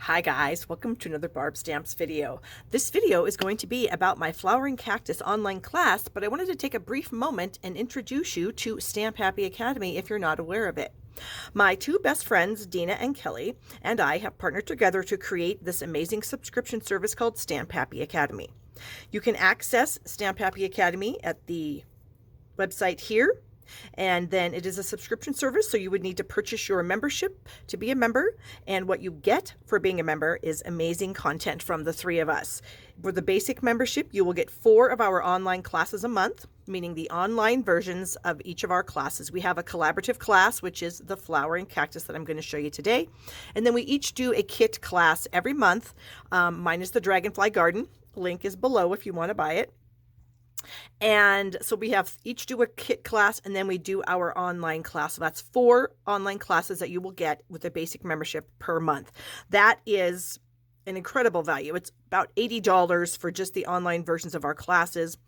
Hi guys, welcome to another Barb Stamps video. This video is going to be about my Flowering Cactus online class, but I wanted to take a brief moment and introduce you to Stamp Happy Academy if you're not aware of it. My two best friends, Dina and Kelly, and I have partnered together to create this amazing subscription service called Stamp Happy Academy. You can access Stamp Happy Academy at the website here. And then it is a subscription service, so you would need to purchase your membership to be a member. And what you get for being a member is amazing content from the three of us. For the basic membership, you will get 4 of our online classes a month, meaning the online versions of each of our classes. We have a collaborative class, which is the Flowering Cactus that I'm going to show you today. And then we each do a kit class every month. Mine is the Dragonfly Garden. Link is below if you want to buy it. And so we have each do a kit class, and then we do our online class. So that's 4 online classes that you will get with a basic membership per month. That is an incredible value. It's about $80 for just the online versions of our classes.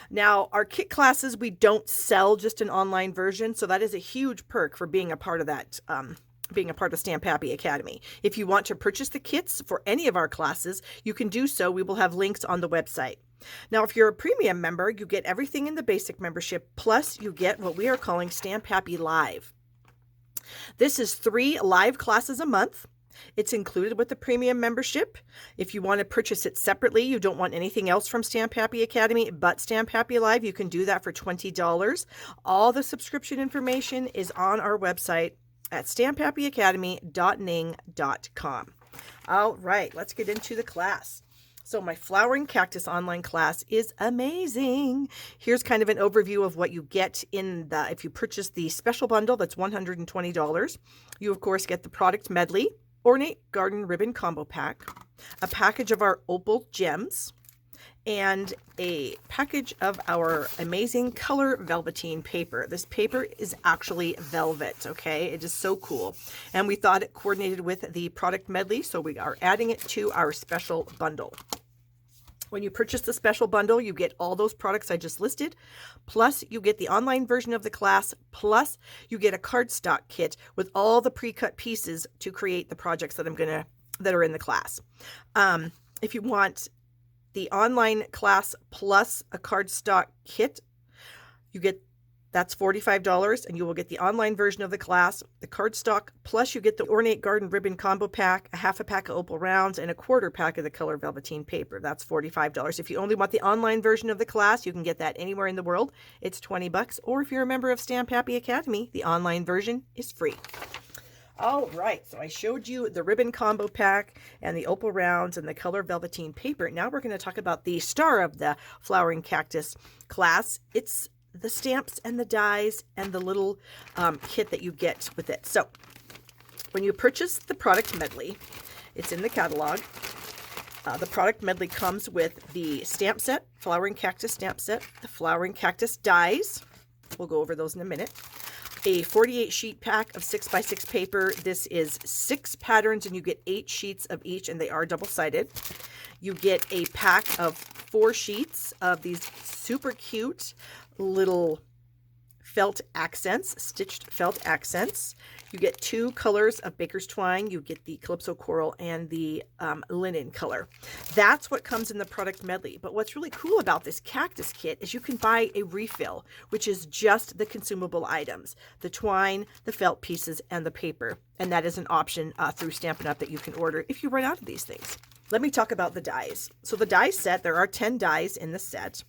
Now, our kit classes, we don't sell just an online version, so that is a huge perk for being a part of that, being a part of Stamp Happy Academy. If you want to purchase the kits for any of our classes, you can do so. We will have links on the website. Now, if you're a premium member, you get everything in the basic membership, plus you get what we are calling Stamp Happy Live. This is 3 live classes a month. It's included with the premium membership. If you want to purchase it separately, you don't want anything else from Stamp Happy Academy but Stamp Happy Live, you can do that for $20. All the subscription information is on our website at stamphappyacademy.ning.com. All right, let's get into the class. So my Flowering Cactus online class is amazing. Here's kind of an overview of what you get if you purchase the special bundle, that's $120. You, of course, get the product medley, ornate garden ribbon combo pack, a package of our opal gems, and a package of our amazing color velveteen paper. This paper is actually velvet, okay? It is so cool. And we thought it coordinated with the product medley, so we are adding it to our special bundle. When you purchase the special bundle, you get all those products I just listed, plus you get the online version of the class, plus you get a cardstock kit with all the pre-cut pieces to create the projects that are in the class. If you want the online class plus a cardstock kit, that's $45, and you will get the online version of the class, the cardstock, plus you get the ornate garden ribbon combo pack, a half a pack of opal rounds, and a quarter pack of the color velveteen paper. That's $45. If you only want the online version of the class, you can get that anywhere in the world. It's $20, or if you're a member of Stamp Happy Academy, the online version is free. All right, so I showed you the ribbon combo pack and the opal rounds and the color velveteen paper. Now we're going to talk about the star of the Flowering Cactus class. It's the stamps and the dies and the little kit that you get with it. So when you purchase the product medley, it's in the catalog. The product medley comes with the stamp set, Flowering Cactus stamp set, the Flowering Cactus dies. We'll go over those in a minute. A 48 sheet pack of 6x6 paper. This is 6 patterns, and you get 8 sheets of each, and they are double-sided. You get a pack of 4 sheets of these super cute little felt accents, stitched felt accents. You get 2 colors of baker's twine. You get the Calypso Coral and the linen color. That's what comes in the product medley. But what's really cool about this cactus kit is you can buy a refill, which is just the consumable items, the twine, the felt pieces, and the paper. And that is an option through Stampin' Up! That you can order if you run out of these things. Let me talk about the dies. So the die set, there are 10 dies in the set,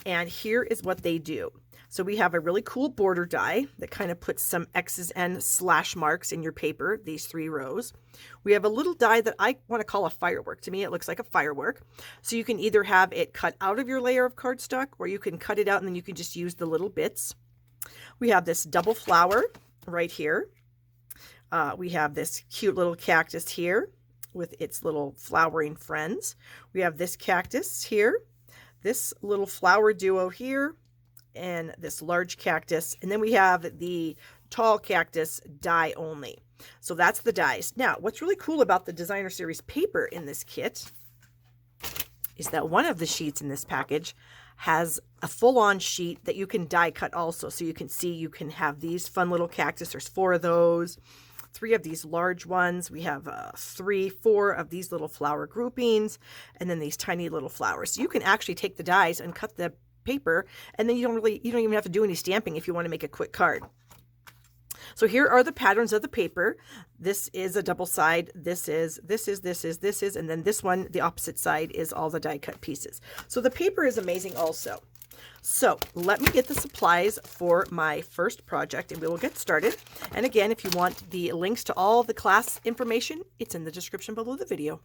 and here is what they do. So we have a really cool border die that kind of puts some X's and slash marks in your paper, these 3 rows. We have a little die that I want to call a firework. To me, it looks like a firework. So you can either have it cut out of your layer of cardstock, or you can cut it out and then you can just use the little bits. We have this double flower right here. We have this cute little cactus here with its little flowering friends. We have this cactus here, this little flower duo here, and this large cactus. And then we have the tall cactus die only. So that's the dies. Now, what's really cool about the Designer Series paper in this kit is that one of the sheets in this package has a full-on sheet that you can die cut also. So you can see you can have these fun little cactus. There's 4 of those. 3 of these large ones. We have 3, 4 of these little flower groupings, and then these tiny little flowers. So you can actually take the dies and cut the paper, and then you don't even have to do any stamping if you want to make a quick card. So here are the patterns of the paper. This is a double side. This is, and then this one, the opposite side, is all the die cut pieces. So the paper is amazing also. So let me get the supplies for my first project and we will get started. And again, if you want the links to all the class information, it's in the description below the video.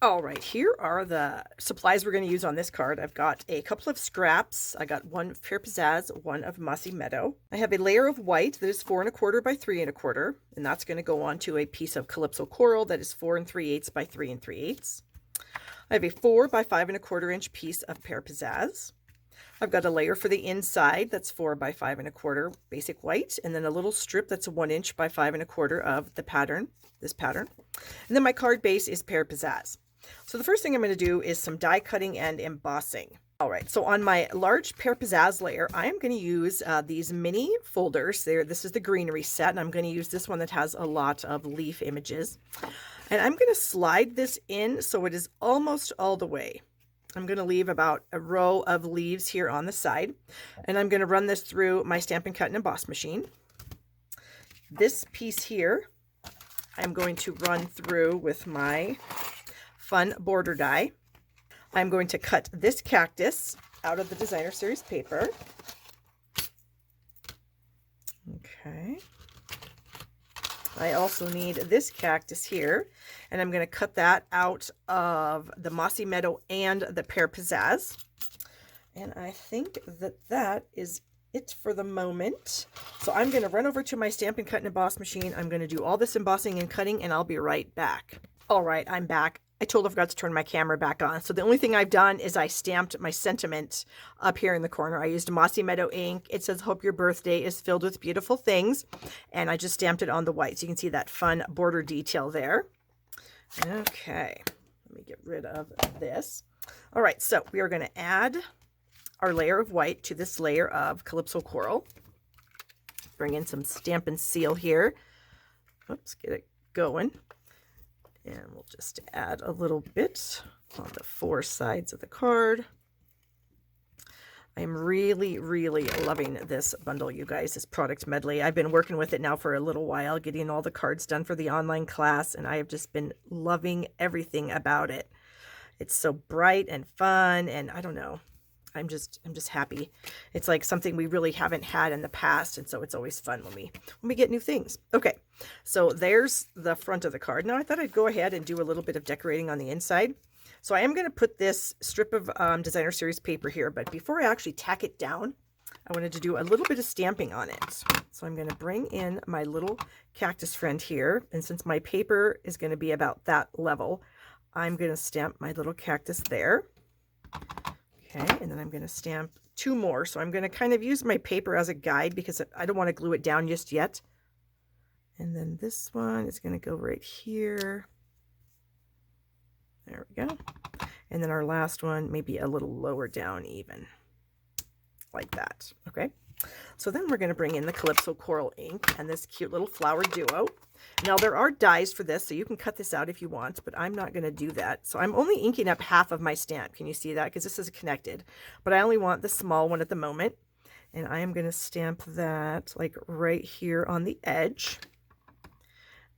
All right, here are the supplies we're going to use on this card. I've got a couple of scraps. I got one of Pear Pizzazz, one of Mossy Meadow. I have a layer of white that is 4 1/4 by 3 1/4, and that's going to go onto a piece of Calypso Coral that is 4 3/8 by 3 3/8. I have a 4 by 5 1/4 inch piece of Pear Pizzazz. I've got a layer for the inside that's 4 by 5 1/4 basic white, and then a little strip that's 1 inch by 5 1/4 of the pattern, this pattern. And then my card base is Pear Pizzazz. So the first thing I'm going to do is some die cutting and embossing. All right, so on my large Pear Pizzazz layer, I am going to use these mini folders. This is the greenery set, and I'm going to use this one that has a lot of leaf images. And I'm going to slide this in so it is almost all the way. I'm going to leave about a row of leaves here on the side, and I'm going to run this through my Stampin' Cut and Emboss machine. This piece here, I'm going to run through with my Fun border die. I'm going to cut this cactus out of the Designer Series paper. Okay. I also need this cactus here, and I'm going to cut that out of the Mossy Meadow and the Pear Pizzazz. And I think that that is it for the moment. So I'm going to run over to my Stampin' Cut and Emboss machine. I'm going to do all this embossing and cutting, and I'll be right back. All right, I'm back. I totally forgot to turn my camera back on. So the only thing I've done is I stamped my sentiment up here in the corner. I used Mossy Meadow ink. It says, "Hope your birthday is filled with beautiful things." And I just stamped it on the white. So you can see that fun border detail there. Okay, let me get rid of this. All right, so we are going to add our layer of white to this layer of Calypso Coral. Bring in some Stampin' Seal here. Oops, get it going. And we'll just add a little bit on the 4 sides of the card. I'm really, really loving this bundle, you guys, this product medley. I've been working with it now for a little while, getting all the cards done for the online class, and I have just been loving everything about it. It's so bright and fun, and I don't know. I'm just happy. It's like something we really haven't had in the past, and so it's always fun when we get new things. Okay, so there's the front of the card. Now I thought I'd go ahead and do a little bit of decorating on the inside. So I am going to put this strip of Designer Series paper here, but before I actually tack it down, I wanted to do a little bit of stamping on it. So I'm going to bring in my little cactus friend here, and since my paper is going to be about that level, I'm going to stamp my little cactus there. Okay, and then I'm going to stamp 2 more. So I'm going to kind of use my paper as a guide because I don't want to glue it down just yet. And then this one is going to go right here. There we go. And then our last one maybe a little lower down even. Like that. Okay. So then we're going to bring in the Calypso Coral ink and this cute little flower duo. Now there are dies for this, so you can cut this out if you want, but I'm not going to do that. So I'm only inking up half of my stamp. Can you see that? Because this is connected, but I only want the small one at the moment. And I am going to stamp that like right here on the edge.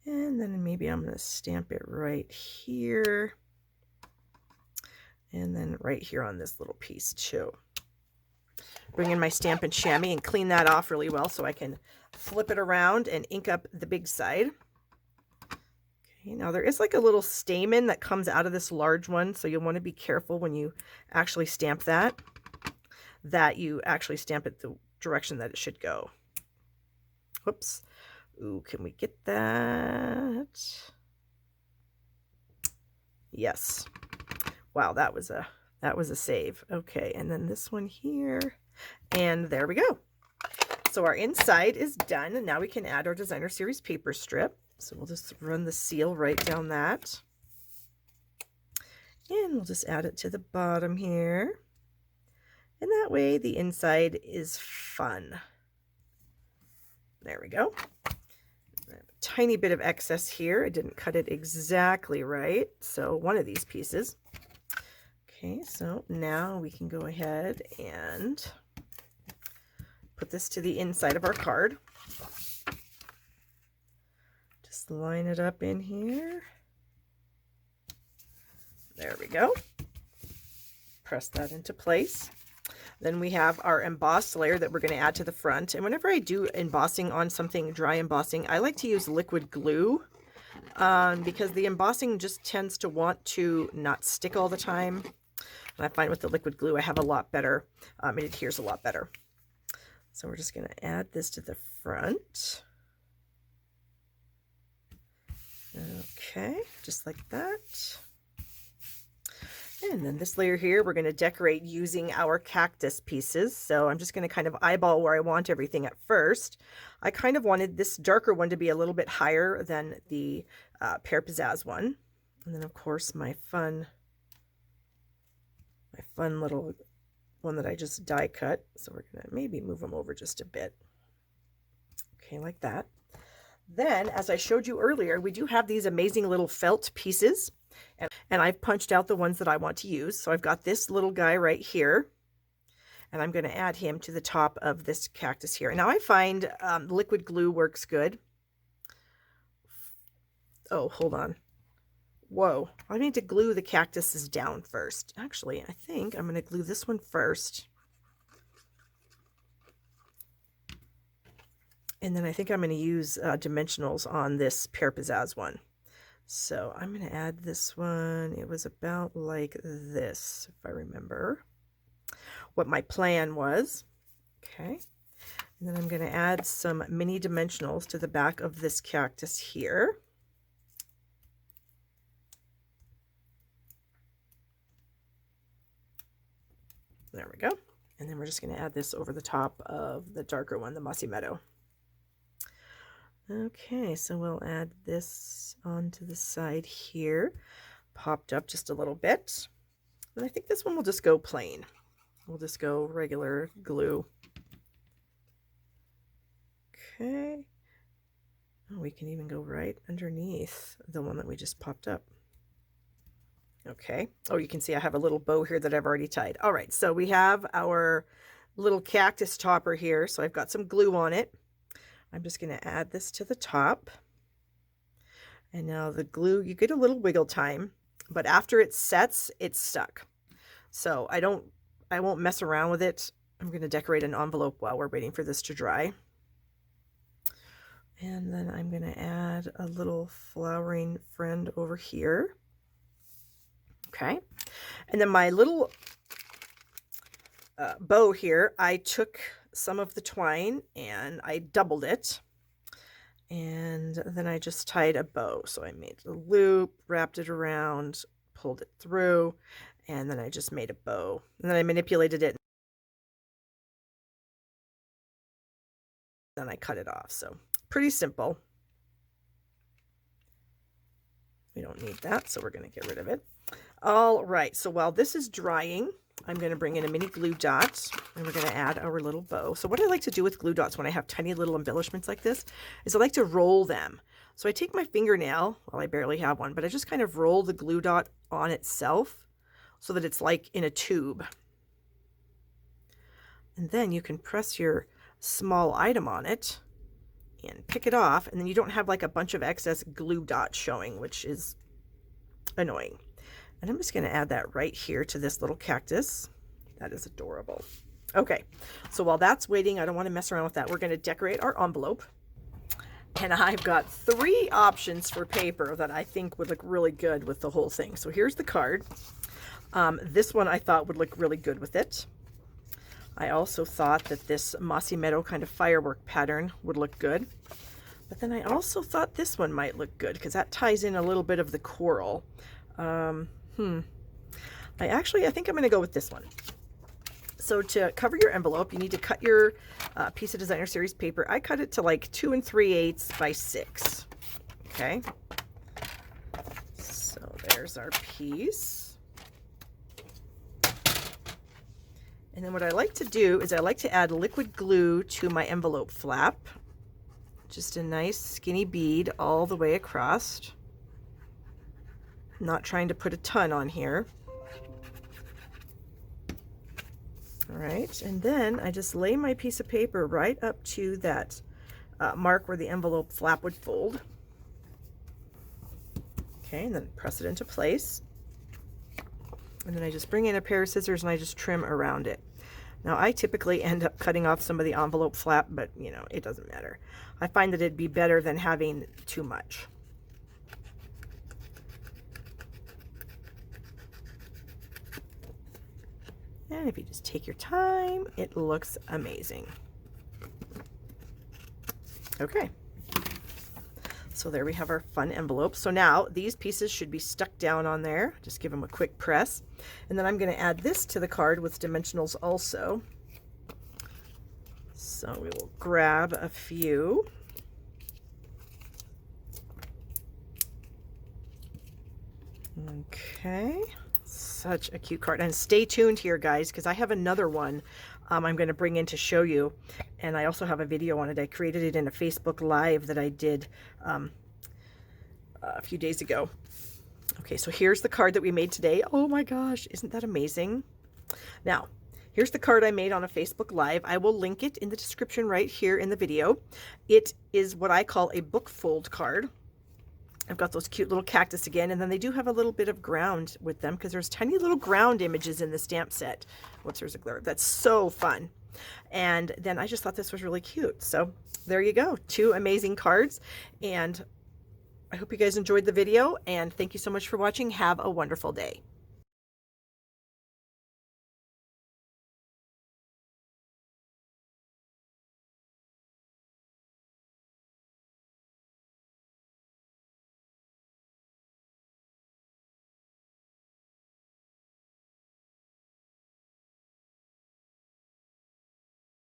And then maybe I'm going to stamp it right here. And then right here on this little piece too. Bring in my Stampin' Chamois and clean that off really well so I can flip it around and ink up the big side. Okay, now there is like a little stamen that comes out of this large one, so you'll want to be careful when you actually stamp that you actually stamp it the direction that it should go. Whoops. Ooh, can we get that? Yes. Wow, that was a save. Okay, and then this one here. And there we go. So our inside is done, and now we can add our Designer Series paper strip. So we'll just run the seal right down that. And we'll just add it to the bottom here. And that way the inside is fun. There we go. I have a tiny bit of excess here. I didn't cut it exactly right. So one of these pieces. Okay, so now we can go ahead and put this to the inside of our card. Just line it up in here. There we go. Press that into place. Then we have our embossed layer that we're going to add to the front. And whenever I do embossing on something, dry embossing, I like to use liquid glue because the embossing just tends to want to not stick all the time. And I find with the liquid glue, I have a lot better, it adheres a lot better. So we're just going to add this to the front. Okay, just like that. And then this layer here, we're going to decorate using our cactus pieces. So I'm just going to kind of eyeball where I want everything at first. I kind of wanted this darker one to be a little bit higher than the Pear Pizzazz one. And then of course my fun little one that I just die cut. So we're going to maybe move them over just a bit. Okay, like that. Then, as I showed you earlier, we do have these amazing little felt pieces. And I've punched out the ones that I want to use. So I've got this little guy right here. And I'm going to add him to the top of this cactus here. Now I find liquid glue works good. Oh, hold on. Whoa. I need to glue the cactuses down first. Actually, I think I'm going to glue this one first. And then I think I'm going to use dimensionals on this Pear Pizzazz one. So I'm going to add this one. It was about like this, if I remember what my plan was. Okay. And then I'm going to add some mini dimensionals to the back of this cactus here. There we go. And then we're just going to add this over the top of the darker one, the Mossy Meadow. Okay, so we'll add this onto the side here, popped up just a little bit. And I think this one will just go plain. We'll just go regular glue. Okay. Oh, we can even go right underneath the one that we just popped up. Okay. Oh, you can see I have a little bow here that I've already tied. All right, so we have our little cactus topper here. So I've got some glue on it. I'm just going to add this to the top. And now the glue, you get a little wiggle time, but after it sets, it's stuck. So I won't mess around with it. I'm going to decorate an envelope while we're waiting for this to dry. And then I'm going to add a little flowering friend over here. Okay. And then my little bow here, I took some of the twine and I doubled it, and then I just tied a bow. So I made a loop, wrapped it around, pulled it through, and then I just made a bow, and then I manipulated it, and then I cut it off. So pretty simple. We don't need that, so we're going to get rid of it. All right, so while this is drying, I'm going to bring in a mini glue dot, and we're going to add our little bow. So what I like to do with glue dots when I have tiny little embellishments like this is I like to roll them. So I take my fingernail, well, I barely have one, but I just kind of roll the glue dot on itself so that it's like in a tube. And then you can press your small item on it and pick it off, and then you don't have like a bunch of excess glue dots showing, which is annoying. And I'm just going to add that right here to this little cactus. That is adorable. Okay, so while that's waiting, I don't want to mess around with that. We're going to decorate our envelope. And I've got 3 options for paper that I think would look really good with the whole thing. So here's the card. This one I thought would look really good with it. I also thought that this Mossy Meadow kind of firework pattern would look good. But then I also thought this one might look good because that ties in a little bit of the coral. I think I'm going to go with this one. So to cover your envelope, you need to cut your piece of designer series paper. I cut it to like 2 3/8 by 6. Okay. So there's our piece. And then what I like to do is I like to add liquid glue to my envelope flap. Just a nice skinny bead all the way across. Not trying to put a ton on here. All right, and then I just lay my piece of paper right up to that mark where the envelope flap would fold. Okay, and then press it into place. And then I just bring in a pair of scissors and I just trim around it. Now I typically end up cutting off some of the envelope flap, but you know, it doesn't matter. I find that it'd be better than having too much. And if you just take your time, it looks amazing. Okay. So there we have our fun envelope. So now these pieces should be stuck down on there. Just give them a quick press. And then I'm going to add this to the card with dimensionals also. So we will grab a few. Okay. Such a cute card. And stay tuned here, guys, because I have another one I'm going to bring in to show you. And I also have a video on it. I created it in a Facebook Live that I did a few days ago. Okay, so here's the card that we made today. Oh my gosh, isn't that amazing? Now, here's the card I made on a Facebook Live. I will link it in the description right here in the video. It is what I call a book fold card. I've got those cute little cactus again, and then they do have a little bit of ground with them because there's tiny little ground images in the stamp set. Whoops, there's a glare. That's so fun. And then I just thought this was really cute. So there you go. 2 amazing cards. And I hope you guys enjoyed the video, and thank you so much for watching. Have a wonderful day.